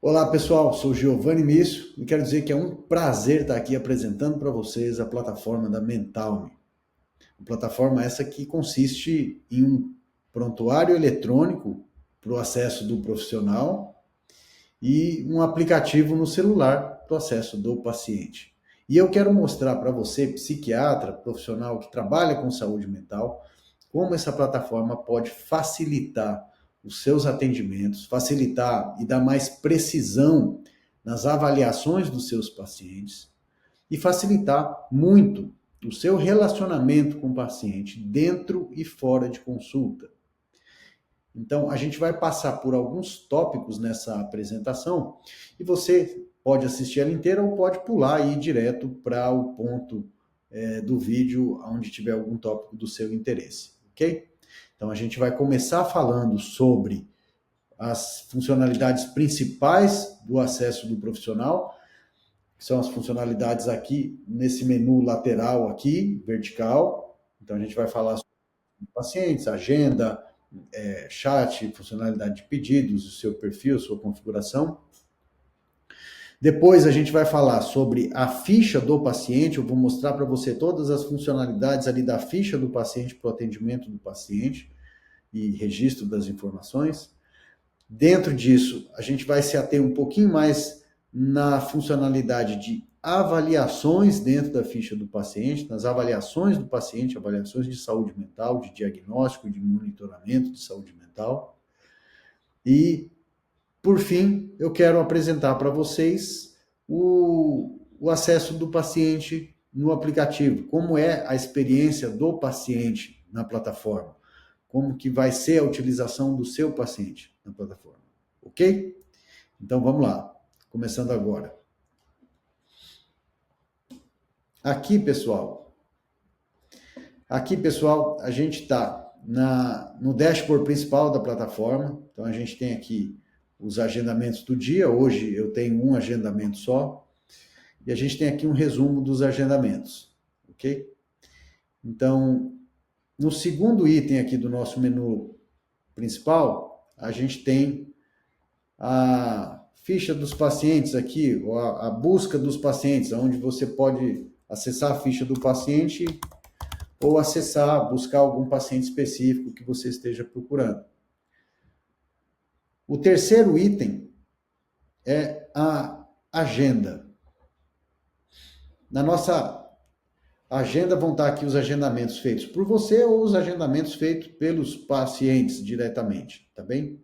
Olá pessoal, sou Giovanni Mício e quero dizer que é um prazer estar aqui apresentando para vocês a plataforma da Mentalme. A plataforma essa que consiste em um prontuário eletrônico para o acesso do profissional e um aplicativo no celular para o acesso do paciente. E eu quero mostrar para você, psiquiatra, profissional que trabalha com saúde mental, como essa plataforma pode facilitar os seus atendimentos, facilitar e dar mais precisão nas avaliações dos seus pacientes e facilitar muito o seu relacionamento com o paciente dentro e fora de consulta. Então, a gente vai passar por alguns tópicos nessa apresentação e você pode assistir ela inteira ou pode pular e ir direto para o ponto do vídeo onde tiver algum tópico do seu interesse, ok? Então, a gente vai começar falando sobre as funcionalidades principais do acesso do profissional, que são as funcionalidades aqui nesse menu lateral aqui, vertical. Então, a gente vai falar sobre pacientes, agenda, chat, funcionalidade de pedidos, o seu perfil, sua configuração. Depois a gente vai falar sobre a ficha do paciente, eu vou mostrar para você todas as funcionalidades ali da ficha do paciente para o atendimento do paciente e registro das informações. Dentro disso, a gente vai se ater um pouquinho mais na funcionalidade de avaliações dentro da ficha do paciente, nas avaliações do paciente, avaliações de saúde mental, de diagnóstico, de monitoramento de saúde mental. E, por fim, eu quero apresentar para vocês o acesso do paciente no aplicativo, como é a experiência do paciente na plataforma, como que vai ser a utilização do seu paciente na plataforma, ok? Então vamos lá, começando agora. Aqui pessoal, a gente está no dashboard principal da plataforma. Então a gente tem aqui os agendamentos do dia. Hoje eu tenho um agendamento só. E a gente tem aqui um resumo dos agendamentos, ok? Então, no segundo item aqui do nosso menu principal, a gente tem a ficha dos pacientes aqui, ou a busca dos pacientes, onde você pode acessar a ficha do paciente ou acessar, buscar algum paciente específico que você esteja procurando. O terceiro item é a agenda. Na nossa agenda vão estar aqui os agendamentos feitos por você ou os agendamentos feitos pelos pacientes diretamente, tá bem?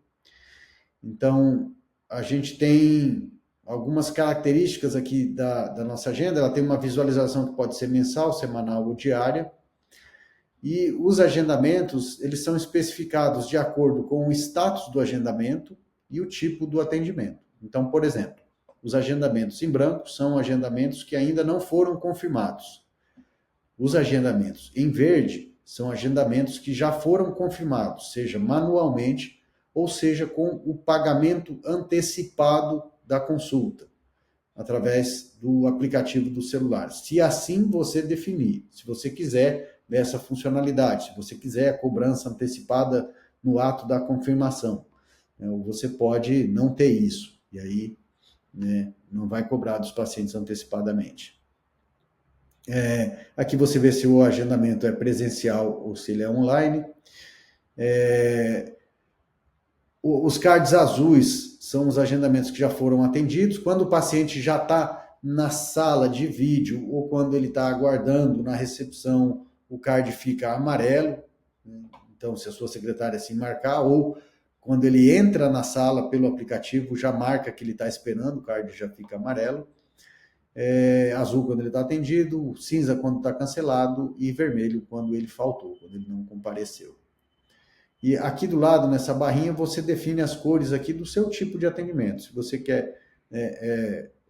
Então, a gente tem algumas características aqui da nossa agenda. Ela tem uma visualização que pode ser mensal, semanal ou diária. E os agendamentos, eles são especificados de acordo com o status do agendamento e o tipo do atendimento. Então, por exemplo, os agendamentos em branco são agendamentos que ainda não foram confirmados. Os agendamentos em verde são agendamentos que já foram confirmados, seja manualmente ou seja com o pagamento antecipado da consulta, através do aplicativo do celular. Se assim você definir, se você quiser essa funcionalidade, se você quiser a cobrança antecipada no ato da confirmação, né, você pode não ter isso, e aí, né, não vai cobrar dos pacientes antecipadamente. Aqui você vê se o agendamento é presencial ou se ele é online. Os cards azuis são os agendamentos que já foram atendidos. Quando o paciente já está na sala de vídeo ou quando ele está aguardando na recepção, o card fica amarelo. Então, se a sua secretária assim marcar, ou quando ele entra na sala pelo aplicativo, já marca que ele está esperando, o card já fica amarelo. Azul quando ele está atendido, cinza quando está cancelado e vermelho quando ele faltou, quando ele não compareceu. E aqui do lado, nessa barrinha, você define as cores aqui do seu tipo de atendimento. Se você quer...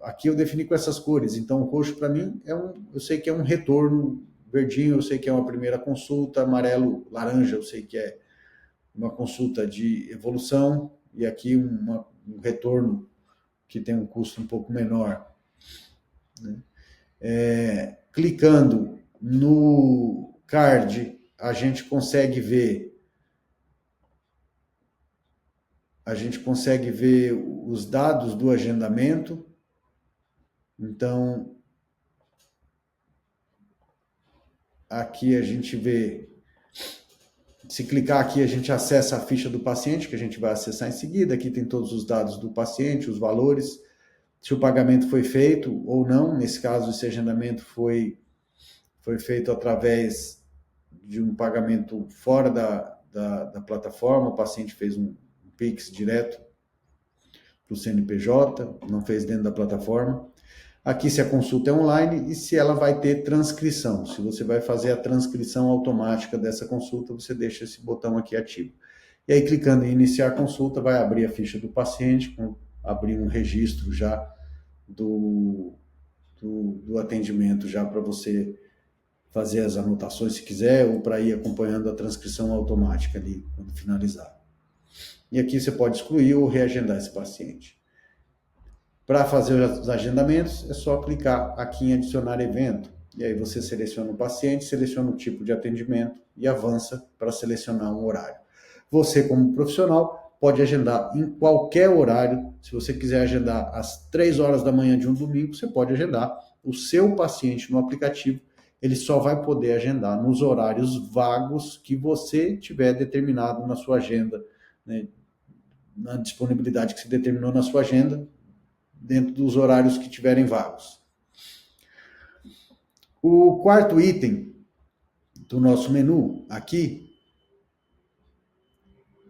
aqui eu defini com essas cores. Então, o roxo para mim eu sei que é um retorno, verdinho eu sei que é uma primeira consulta, amarelo, laranja eu sei que é uma consulta de evolução, e aqui um retorno que tem um custo um pouco menor. Né? Clicando no card, a gente consegue ver a gente consegue ver os dados do agendamento. Então, aqui a gente vê, se clicar aqui, a gente acessa a ficha do paciente, que a gente vai acessar em seguida. Aqui tem todos os dados do paciente, os valores, se o pagamento foi feito ou não. Nesse caso, esse agendamento foi feito através de um pagamento fora da plataforma. O paciente fez um Pix direto para o CNPJ, não fez dentro da plataforma. Aqui se a consulta é online e se ela vai ter transcrição. Se você vai fazer a transcrição automática dessa consulta, você deixa esse botão aqui ativo. E aí, clicando em iniciar consulta, vai abrir a ficha do paciente, abrir um registro já do atendimento, já para você fazer as anotações se quiser, ou para ir acompanhando a transcrição automática ali, quando finalizar. E aqui você pode excluir ou reagendar esse paciente. Para fazer os agendamentos, é só clicar aqui em adicionar evento. E aí você seleciona o paciente, seleciona o tipo de atendimento e avança para selecionar um horário. Você, como profissional, pode agendar em qualquer horário. Se você quiser agendar às 3 horas da manhã de um domingo, você pode agendar. O seu paciente no aplicativo, ele só vai poder agendar nos horários vagos que você tiver determinado na sua agenda, né? Na disponibilidade que você determinou na sua agenda, dentro dos horários que tiverem vagos. O quarto item do nosso menu aqui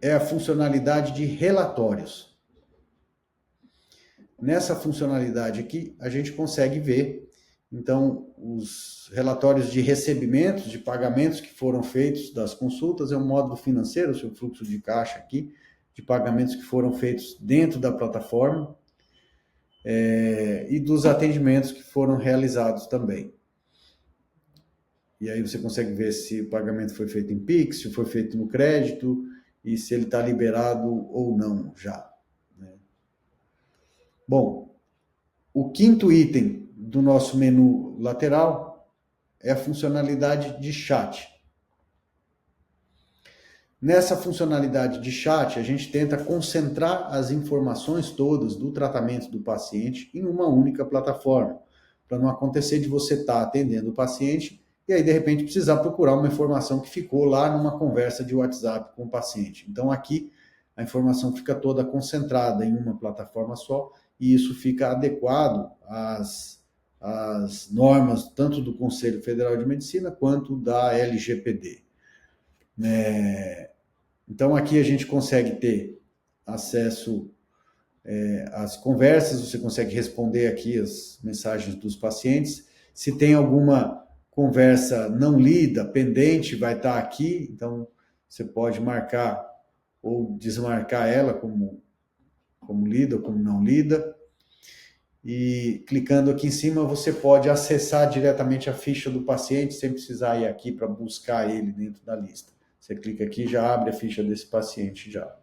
é a funcionalidade de relatórios. Nessa funcionalidade aqui, a gente consegue ver, então, os relatórios de recebimentos, de pagamentos que foram feitos das consultas, é um módulo financeiro, o seu fluxo de caixa aqui, de pagamentos que foram feitos dentro da plataforma, e dos atendimentos que foram realizados também. E aí você consegue ver se o pagamento foi feito em Pix, se foi feito no crédito e se ele está liberado ou não já. Né? Bom, o quinto item do nosso menu lateral é a funcionalidade de chat. Nessa funcionalidade de chat, a gente tenta concentrar as informações todas do tratamento do paciente em uma única plataforma, para não acontecer de você estar atendendo o paciente e aí, de repente, precisar procurar uma informação que ficou lá numa conversa de WhatsApp com o paciente. Então, aqui, a informação fica toda concentrada em uma plataforma só e isso fica adequado às normas tanto do Conselho Federal de Medicina quanto da LGPD. Então, aqui a gente consegue ter acesso às conversas, você consegue responder aqui as mensagens dos pacientes. Se tem alguma conversa não lida, pendente, vai estar aqui, então você pode marcar ou desmarcar ela como lida ou como não lida. E clicando aqui em cima, você pode acessar diretamente a ficha do paciente, sem precisar ir aqui para buscar ele dentro da lista. Você clica aqui e já abre a ficha desse paciente já.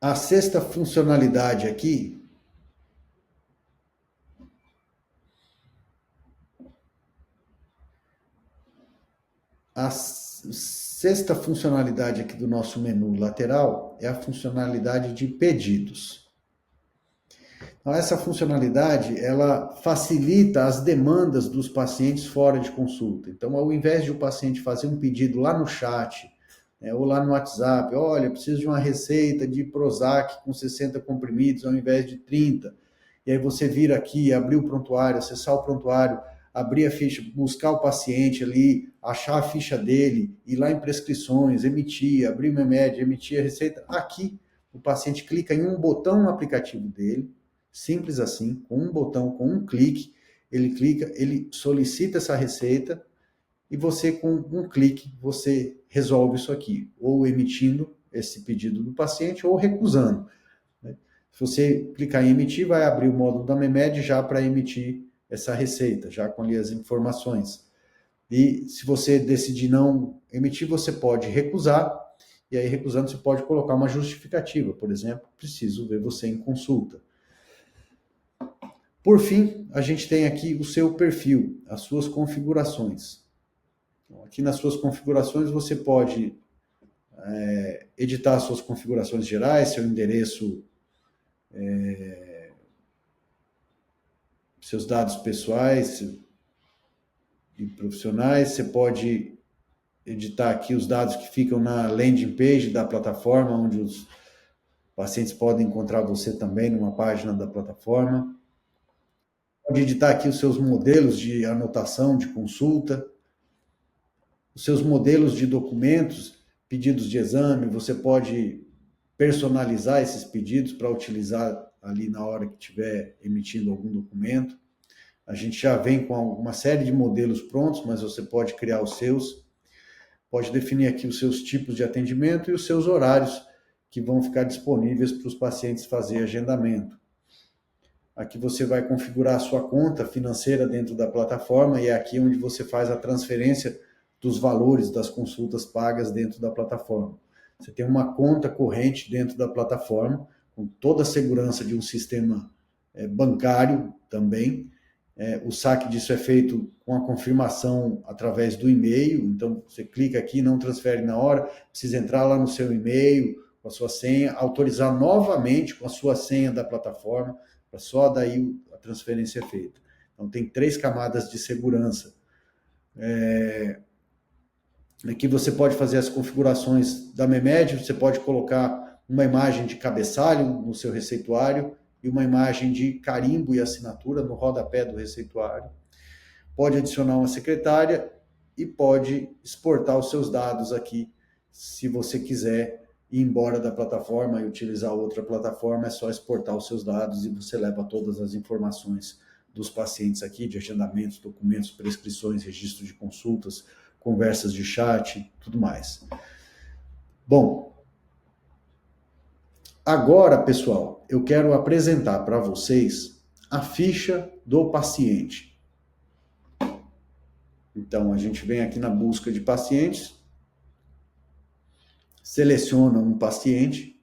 A sexta funcionalidade aqui aqui do nosso menu lateral é a funcionalidade de pedidos. Então, essa funcionalidade, ela facilita as demandas dos pacientes fora de consulta. Então, ao invés de o paciente fazer um pedido lá no chat, ou lá no WhatsApp, olha, preciso de uma receita de Prozac com 60 comprimidos ao invés de 30. E aí você vir aqui, abrir o prontuário, acessar o prontuário, abrir a ficha, buscar o paciente ali, achar a ficha dele, ir lá em prescrições, emitir, abrir o remédio, emitir a receita. Aqui, o paciente clica em um botão no aplicativo dele, simples assim, com um botão, com um clique, ele clica, ele solicita essa receita, e você, com um clique, você resolve isso aqui, ou emitindo esse pedido do paciente, ou recusando. Né? Se você clicar em emitir, vai abrir o módulo da MEMED já para emitir essa receita, já com ali as informações. E se você decidir não emitir, você pode recusar, e aí recusando você pode colocar uma justificativa, por exemplo, preciso ver você em consulta. Por fim, a gente tem aqui o seu perfil, as suas configurações. Então, aqui nas suas configurações você pode editar as suas configurações gerais, seu endereço, seus dados pessoais e profissionais. Você pode editar aqui os dados que ficam na landing page da plataforma, onde os pacientes podem encontrar você também numa página da plataforma. Pode editar aqui os seus modelos de anotação, de consulta, os seus modelos de documentos, pedidos de exame. Você pode personalizar esses pedidos para utilizar ali na hora que estiver emitindo algum documento. A gente já vem com uma série de modelos prontos, mas você pode criar os seus. Pode definir aqui os seus tipos de atendimento e os seus horários que vão ficar disponíveis para os pacientes fazer agendamento. Aqui você vai configurar a sua conta financeira dentro da plataforma e é aqui onde você faz a transferência dos valores das consultas pagas dentro da plataforma. Você tem uma conta corrente dentro da plataforma, com toda a segurança de um sistema bancário também. O saque disso é feito com a confirmação através do e-mail, então você clica aqui, não transfere na hora, precisa entrar lá no seu e-mail, com a sua senha, autorizar novamente com a sua senha da plataforma, para só daí a transferência é feita. Então tem 3 camadas de segurança. Aqui você pode fazer as configurações da MEMED, você pode colocar uma imagem de cabeçalho no seu receituário e uma imagem de carimbo e assinatura no rodapé do receituário. Pode adicionar uma secretária e pode exportar os seus dados aqui, se você quiser ir embora da plataforma e utilizar outra plataforma, é só exportar os seus dados e você leva todas as informações dos pacientes aqui, de agendamentos, documentos, prescrições, registro de consultas, conversas de chat, tudo mais. Bom, agora, pessoal, eu quero apresentar para vocês a ficha do paciente. Então, a gente vem aqui na busca de pacientes, seleciona um paciente,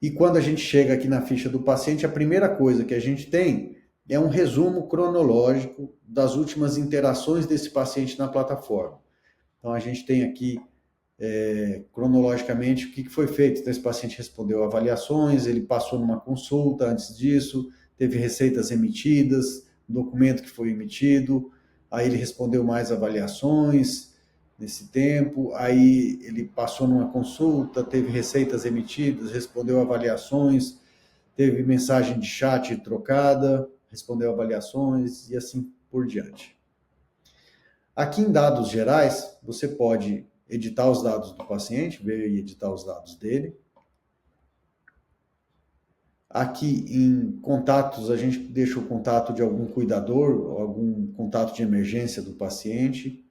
e quando a gente chega aqui na ficha do paciente, a primeira coisa que a gente tem é um resumo cronológico das últimas interações desse paciente na plataforma. Então, a gente tem aqui, cronologicamente, o que foi feito. Então, esse paciente respondeu avaliações, ele passou numa consulta antes disso, teve receitas emitidas, documento que foi emitido, aí ele respondeu mais avaliações nesse tempo, aí ele passou numa consulta, teve receitas emitidas, respondeu avaliações, teve mensagem de chat trocada, respondeu avaliações e assim por diante. Aqui em dados gerais, você pode editar os dados do paciente, ver e editar os dados dele. Aqui em contatos, a gente deixa o contato de algum cuidador, algum contato de emergência do paciente.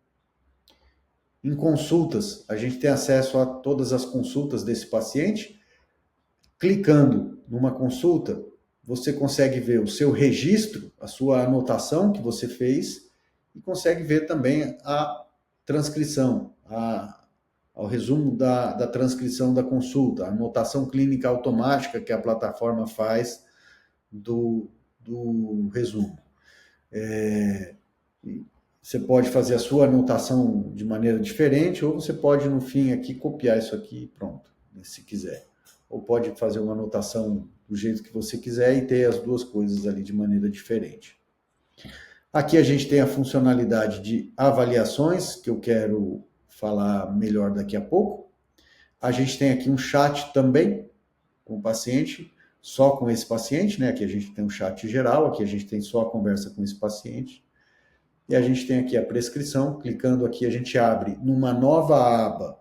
Em consultas, a gente tem acesso a todas as consultas desse paciente. Clicando numa consulta, você consegue ver o seu registro, a sua anotação que você fez, e consegue ver também a transcrição, ao resumo da transcrição da consulta, a anotação clínica automática que a plataforma faz do resumo. Você pode fazer a sua anotação de maneira diferente, ou você pode, no fim, aqui, copiar isso aqui e pronto, se quiser. Ou pode fazer uma anotação do jeito que você quiser e ter as duas coisas ali de maneira diferente. Aqui a gente tem a funcionalidade de avaliações, que eu quero falar melhor daqui a pouco. A gente tem aqui um chat também com o paciente, só com esse paciente, né? Aqui a gente tem um chat geral, aqui a gente tem só a conversa com esse paciente. E a gente tem aqui a prescrição, clicando aqui a gente abre numa nova aba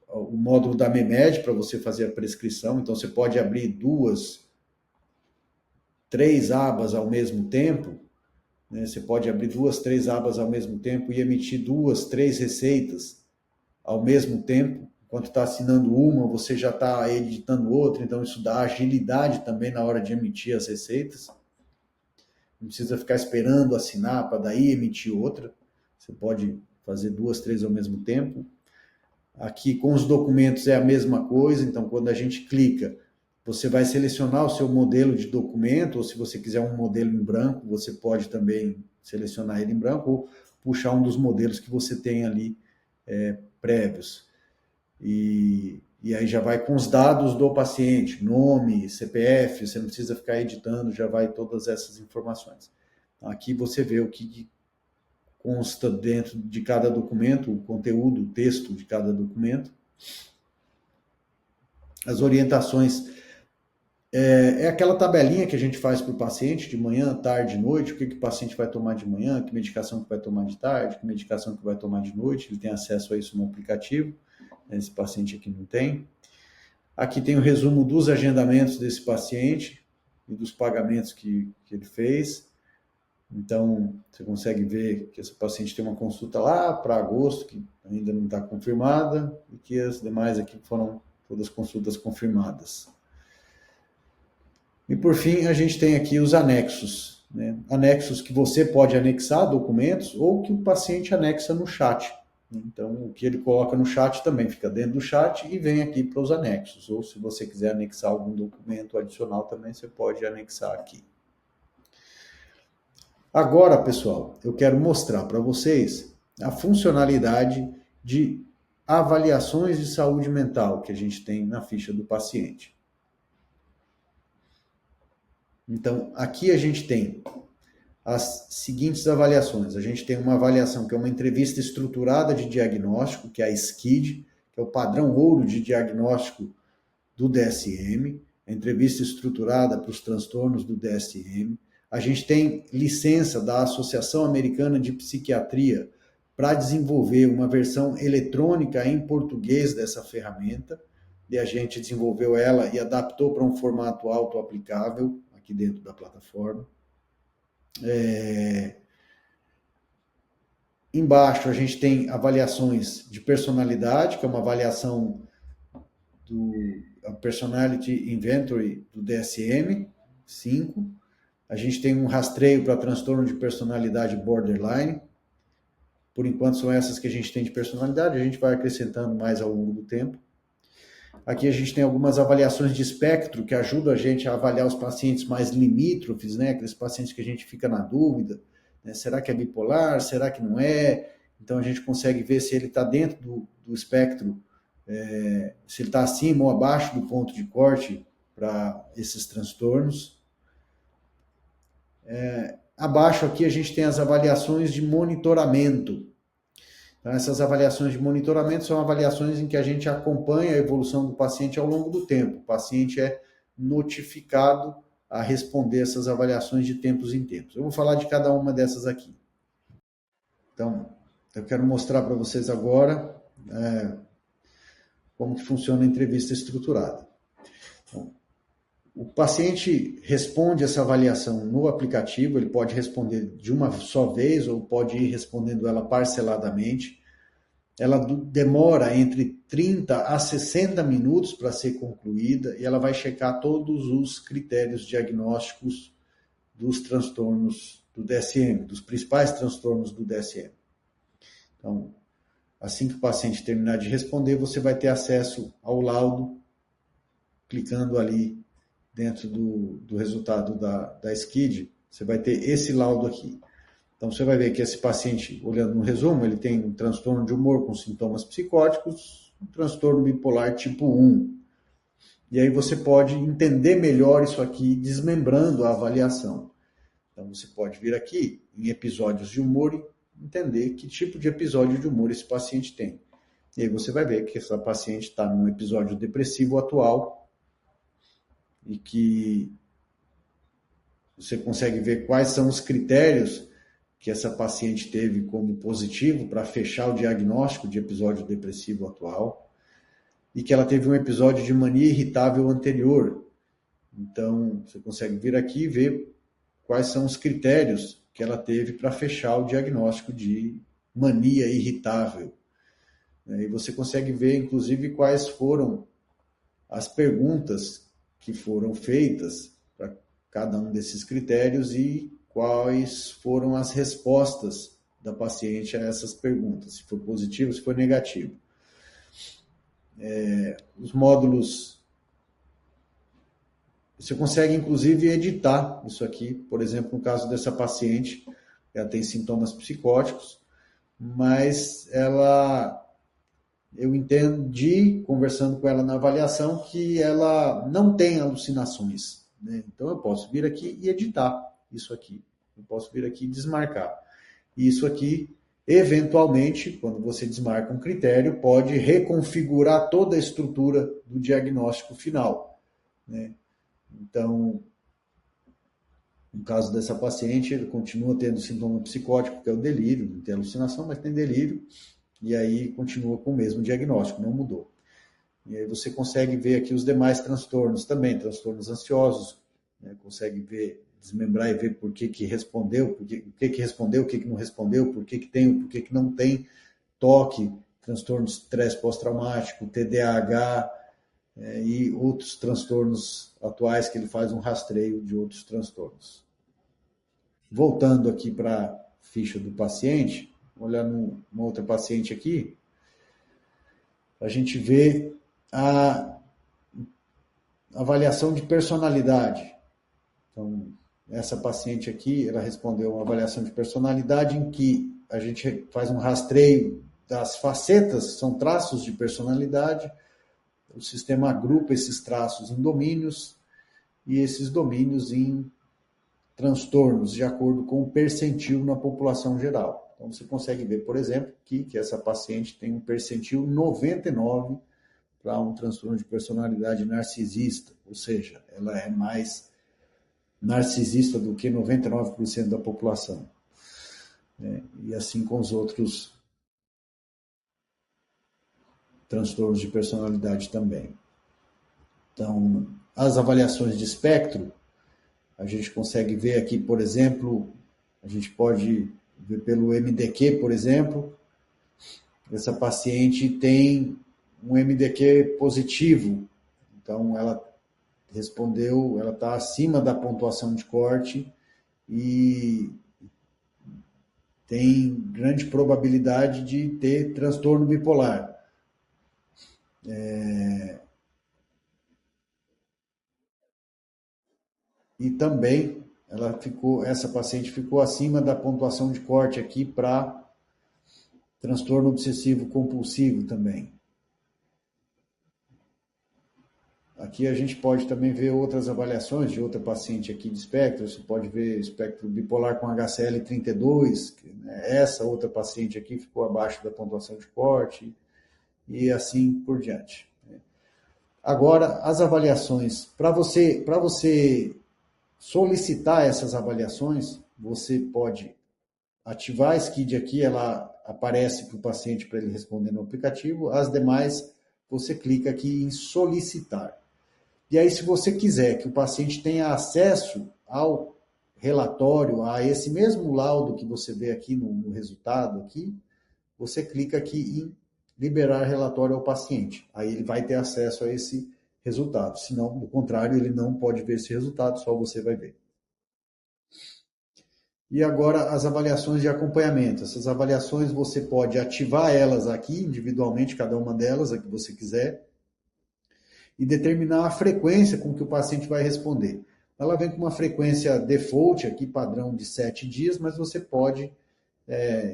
o módulo da MEMED para você fazer a prescrição. Então você pode abrir 2, 3 abas ao mesmo tempo, né? Você pode abrir 2, 3 abas ao mesmo tempo e emitir 2, 3 receitas ao mesmo tempo. Enquanto está assinando uma, você já está editando outra, então isso dá agilidade também na hora de emitir as receitas. Não precisa ficar esperando assinar para daí emitir outra. Você pode fazer 2, 3 ao mesmo tempo. Aqui com os documentos é a mesma coisa, então quando a gente clica, você vai selecionar o seu modelo de documento, ou se você quiser um modelo em branco, você pode também selecionar ele em branco, ou puxar um dos modelos que você tem ali prévios. E aí já vai com os dados do paciente, nome, CPF, você não precisa ficar editando, já vai todas essas informações. Aqui você vê o que consta dentro de cada documento, o conteúdo, o texto de cada documento. As orientações é aquela tabelinha que a gente faz para o paciente de manhã, tarde, noite, o que o paciente vai tomar de manhã, que medicação que vai tomar de tarde, que medicação que vai tomar de noite, ele tem acesso a isso no aplicativo, esse paciente aqui não tem. Aqui tem o resumo dos agendamentos desse paciente e dos pagamentos que ele fez. Então, você consegue ver que esse paciente tem uma consulta lá para agosto, que ainda não está confirmada, e que as demais aqui foram todas consultas confirmadas. E por fim, a gente tem aqui os anexos, né? Anexos que você pode anexar documentos ou que o paciente anexa no chat. Então, o que ele coloca no chat também fica dentro do chat e vem aqui para os anexos. Ou se você quiser anexar algum documento adicional também, você pode anexar aqui. Agora, pessoal, eu quero mostrar para vocês a funcionalidade de avaliações de saúde mental que a gente tem na ficha do paciente. Então, aqui a gente tem as seguintes avaliações. A gente tem uma avaliação que é uma entrevista estruturada de diagnóstico, que é a SCID, que é o padrão ouro de diagnóstico do DSM, a entrevista estruturada para os transtornos do DSM. A gente tem licença da Associação Americana de Psiquiatria para desenvolver uma versão eletrônica em português dessa ferramenta, e a gente desenvolveu ela e adaptou para um formato auto-aplicável aqui dentro da plataforma. Embaixo a gente tem avaliações de personalidade, que é uma avaliação do Personality Inventory do DSM-5. A gente tem um rastreio para transtorno de personalidade borderline. Por enquanto são essas que a gente tem de personalidade, a gente vai acrescentando mais ao longo do tempo. Aqui a gente tem algumas avaliações de espectro que ajudam a gente a avaliar os pacientes mais limítrofes, né? Aqueles pacientes que a gente fica na dúvida, né? Será que é bipolar? Será que não é? Então a gente consegue ver se ele está dentro do espectro, se ele está acima ou abaixo do ponto de corte para esses transtornos. Abaixo aqui a gente tem as avaliações de monitoramento. Então, essas avaliações de monitoramento são avaliações em que a gente acompanha a evolução do paciente ao longo do tempo. O paciente é notificado a responder essas avaliações de tempos em tempos. Eu vou falar de cada uma dessas aqui. Então, eu quero mostrar para vocês agora como que funciona a entrevista estruturada. Então, o paciente responde essa avaliação no aplicativo, ele pode responder de uma só vez ou pode ir respondendo ela parceladamente. Ela demora entre 30 a 60 minutos para ser concluída e ela vai checar todos os critérios diagnósticos dos transtornos do DSM, dos principais transtornos do DSM. Então, assim que o paciente terminar de responder, você vai ter acesso ao laudo, clicando ali dentro do resultado da SCID, você vai ter esse laudo aqui. Então, você vai ver que esse paciente, olhando no resumo, ele tem um transtorno de humor com sintomas psicóticos, um transtorno bipolar tipo 1. E aí você pode entender melhor isso aqui, desmembrando a avaliação. Então, você pode vir aqui em episódios de humor e entender que tipo de episódio de humor esse paciente tem. E aí você vai ver que essa paciente está num episódio depressivo atual, e que você consegue ver quais são os critérios que essa paciente teve como positivo para fechar o diagnóstico de episódio depressivo atual, e que ela teve um episódio de mania irritável anterior. Então, você consegue vir aqui e ver quais são os critérios que ela teve para fechar o diagnóstico de mania irritável. E você consegue ver, inclusive, quais foram as perguntas que foram feitas para cada um desses critérios e quais foram as respostas da paciente a essas perguntas, se foi positivo, se foi negativo. Os módulos, você consegue inclusive editar isso aqui, por exemplo, no caso dessa paciente, ela tem sintomas psicóticos, mas eu entendi, conversando com ela na avaliação, que ela não tem alucinações, né? Então eu posso vir aqui e editar isso aqui. Eu posso vir aqui e desmarcar. E isso aqui, eventualmente, quando você desmarca um critério, pode reconfigurar toda a estrutura do diagnóstico final, né? Então, no caso dessa paciente, ele continua tendo sintoma psicótico, que é o delírio, não tem alucinação, mas tem delírio, e aí continua com o mesmo diagnóstico, não mudou. E aí você consegue ver aqui os demais transtornos também, transtornos ansiosos, né? Consegue ver, desmembrar e ver por que respondeu, o que respondeu, o que não respondeu, por que tem, por que não tem, toque, transtorno de estresse pós-traumático, TDAH, e outros transtornos atuais que ele faz um rastreio de outros transtornos. Voltando aqui para a ficha do paciente, olhando uma outra paciente aqui, a gente vê a avaliação de personalidade. Então, essa paciente aqui, ela respondeu uma avaliação de personalidade em que a gente faz um rastreio das facetas, são traços de personalidade, o sistema agrupa esses traços em domínios e esses domínios em transtornos, de acordo com o percentil na população geral. Então, você consegue ver, por exemplo, que essa paciente tem um percentil 99 para um transtorno de personalidade narcisista, ou seja, ela é mais narcisista do que 99% da população. E assim com os outros transtornos de personalidade também. Então, as avaliações de espectro, a gente consegue ver aqui, por exemplo, a gente pode ver pelo MDQ, por exemplo, essa paciente tem um MDQ positivo, então ela respondeu, ela está acima da pontuação de corte e tem grande probabilidade de ter transtorno bipolar. E também essa paciente ficou acima da pontuação de corte aqui para transtorno obsessivo compulsivo também. Aqui a gente pode também ver outras avaliações de outra paciente aqui de espectro. Você pode ver espectro bipolar com HCL32. Essa outra paciente aqui ficou abaixo da pontuação de corte e assim por diante. Agora, as avaliações. Para você solicitar essas avaliações, você pode ativar a SKID aqui, ela aparece para o paciente para ele responder no aplicativo. As demais, você clica aqui em solicitar. E aí, se você quiser que o paciente tenha acesso ao relatório, a esse mesmo laudo que você vê aqui no resultado, aqui, você clica aqui em liberar relatório ao paciente. Aí ele vai ter acesso a esse resultado. Senão, do contrário, ele não pode ver esse resultado, só você vai ver. E agora as avaliações de acompanhamento. Essas avaliações você pode ativar elas aqui individualmente, cada uma delas, a que você quiser, e determinar a frequência com que o paciente vai responder. Ela vem com uma frequência default aqui, padrão de 7 dias, mas você pode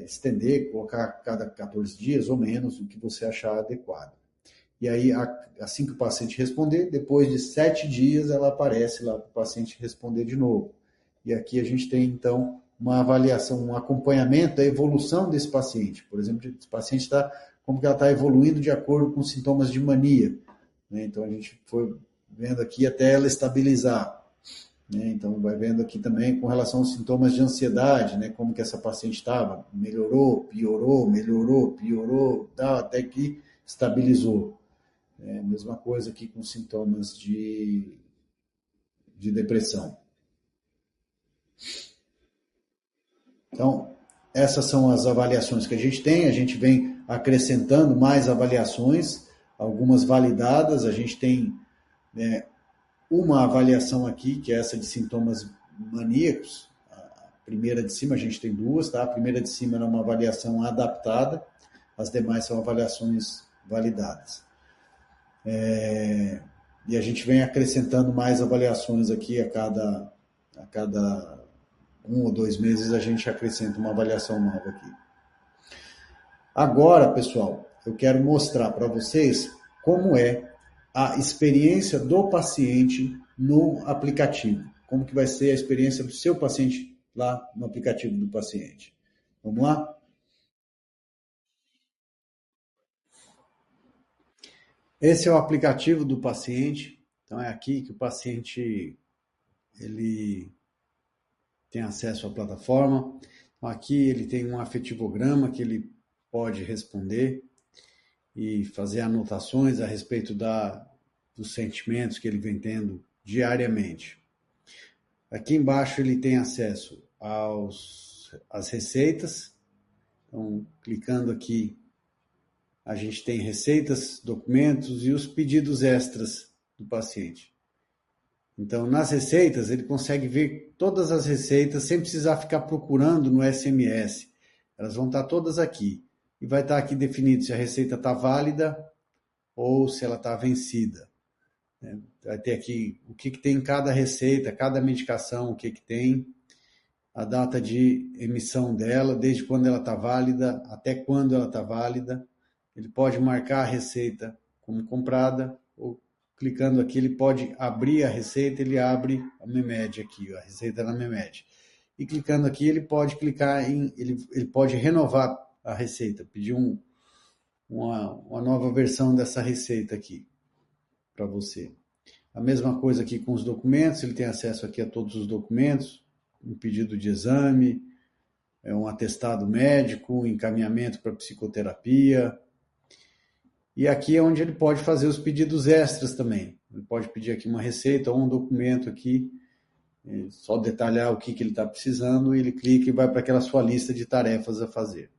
estender, colocar cada 14 dias ou menos, o que você achar adequado. E aí, assim que o paciente responder, depois de 7 dias, ela aparece lá para o paciente responder de novo. E aqui a gente tem, então, uma avaliação, um acompanhamento da evolução desse paciente. Por exemplo, esse paciente como que ela está evoluindo de acordo com sintomas de mania. Então, a gente foi vendo aqui até ela estabilizar. Então, vai vendo aqui também com relação aos sintomas de ansiedade, como que essa paciente estava. Melhorou, piorou, até que estabilizou. Mesma coisa aqui com sintomas de depressão. Então, essas são as avaliações que a gente tem. A gente vem acrescentando mais avaliações, algumas validadas. A gente tem uma avaliação aqui, que é essa de sintomas maníacos. A primeira de cima, a gente tem duas, tá? A primeira de cima é uma avaliação adaptada, as demais são avaliações validadas. E a gente vem acrescentando mais avaliações aqui a cada 1 ou 2 meses a gente acrescenta uma avaliação nova aqui. Agora, pessoal, eu quero mostrar para vocês como é a experiência do paciente no aplicativo. Como que vai ser a experiência do seu paciente lá no aplicativo do paciente. Vamos lá? Esse é o aplicativo do paciente. Então é aqui que o paciente ele tem acesso à plataforma. Então, aqui ele tem um afetivograma que ele pode responder e fazer anotações a respeito dos sentimentos que ele vem tendo diariamente. Aqui embaixo ele tem acesso às receitas. Então, clicando aqui, a gente tem receitas, documentos e os pedidos extras do paciente. Então, nas receitas, ele consegue ver todas as receitas sem precisar ficar procurando no SMS. Elas vão estar todas aqui. E vai estar aqui definido se a receita está válida ou se ela está vencida. Vai ter aqui o que tem em cada receita, cada medicação, o que tem, a data de emissão dela, desde quando ela está válida, até quando ela está válida. Ele pode marcar a receita como comprada, ou clicando aqui, ele pode abrir a receita, ele abre a Memed aqui, a receita na Memed. E clicando aqui, ele pode clicar ele pode renovar a receita, pedir uma nova versão dessa receita aqui para você. A mesma coisa aqui com os documentos, ele tem acesso aqui a todos os documentos, um pedido de exame, um atestado médico, um encaminhamento para psicoterapia. E aqui é onde ele pode fazer os pedidos extras também. Ele pode pedir aqui uma receita ou um documento aqui, só detalhar o que ele está precisando, e ele clica e vai para aquela sua lista de tarefas a fazer.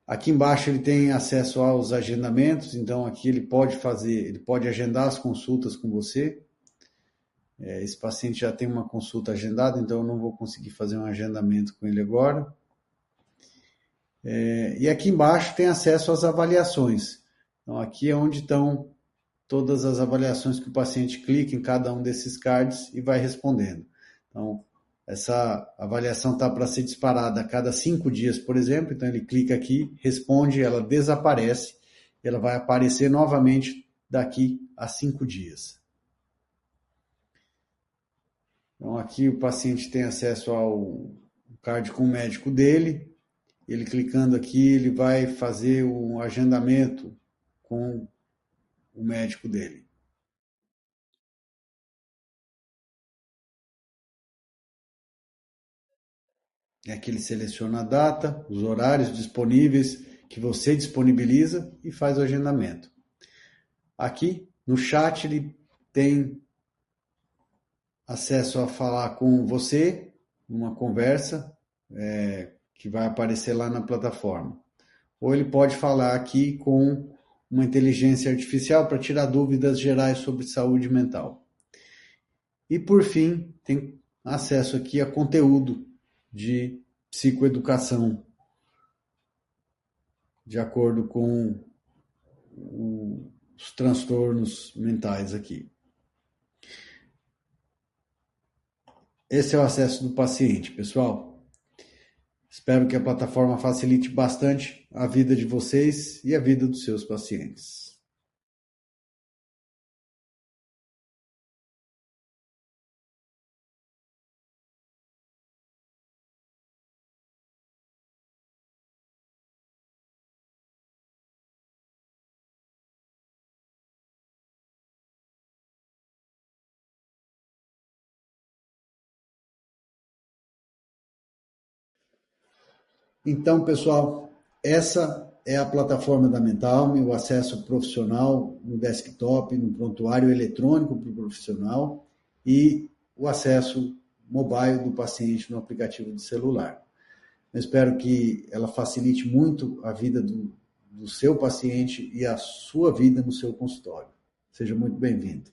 Aqui embaixo ele tem acesso aos agendamentos, então aqui ele pode agendar as consultas com você. Esse paciente já tem uma consulta agendada, então eu não vou conseguir fazer um agendamento com ele agora. E aqui embaixo tem acesso às avaliações. Então aqui é onde estão todas as avaliações que o paciente clica em cada um desses cards e vai respondendo. Então, essa avaliação está para ser disparada a cada 5 dias, por exemplo. Então, ele clica aqui, responde, ela desaparece, ela vai aparecer novamente daqui a 5 dias. Então, aqui o paciente tem acesso ao card com o médico dele. Ele clicando aqui, ele vai fazer um agendamento com o médico dele. Aqui ele seleciona a data, os horários disponíveis que você disponibiliza e faz o agendamento. Aqui no chat ele tem acesso a falar com você, numa conversa que vai aparecer lá na plataforma. Ou ele pode falar aqui com uma inteligência artificial para tirar dúvidas gerais sobre saúde mental. E por fim, tem acesso aqui a conteúdo de psicoeducação, de acordo com os transtornos mentais aqui. Esse é o acesso do paciente, pessoal. Espero que a plataforma facilite bastante a vida de vocês e a vida dos seus pacientes. Então, pessoal, essa é a plataforma da Mentalme, o acesso profissional no desktop, no prontuário eletrônico para o profissional e o acesso mobile do paciente no aplicativo de celular. Eu espero que ela facilite muito a vida do seu paciente e a sua vida no seu consultório. Seja muito bem-vindo.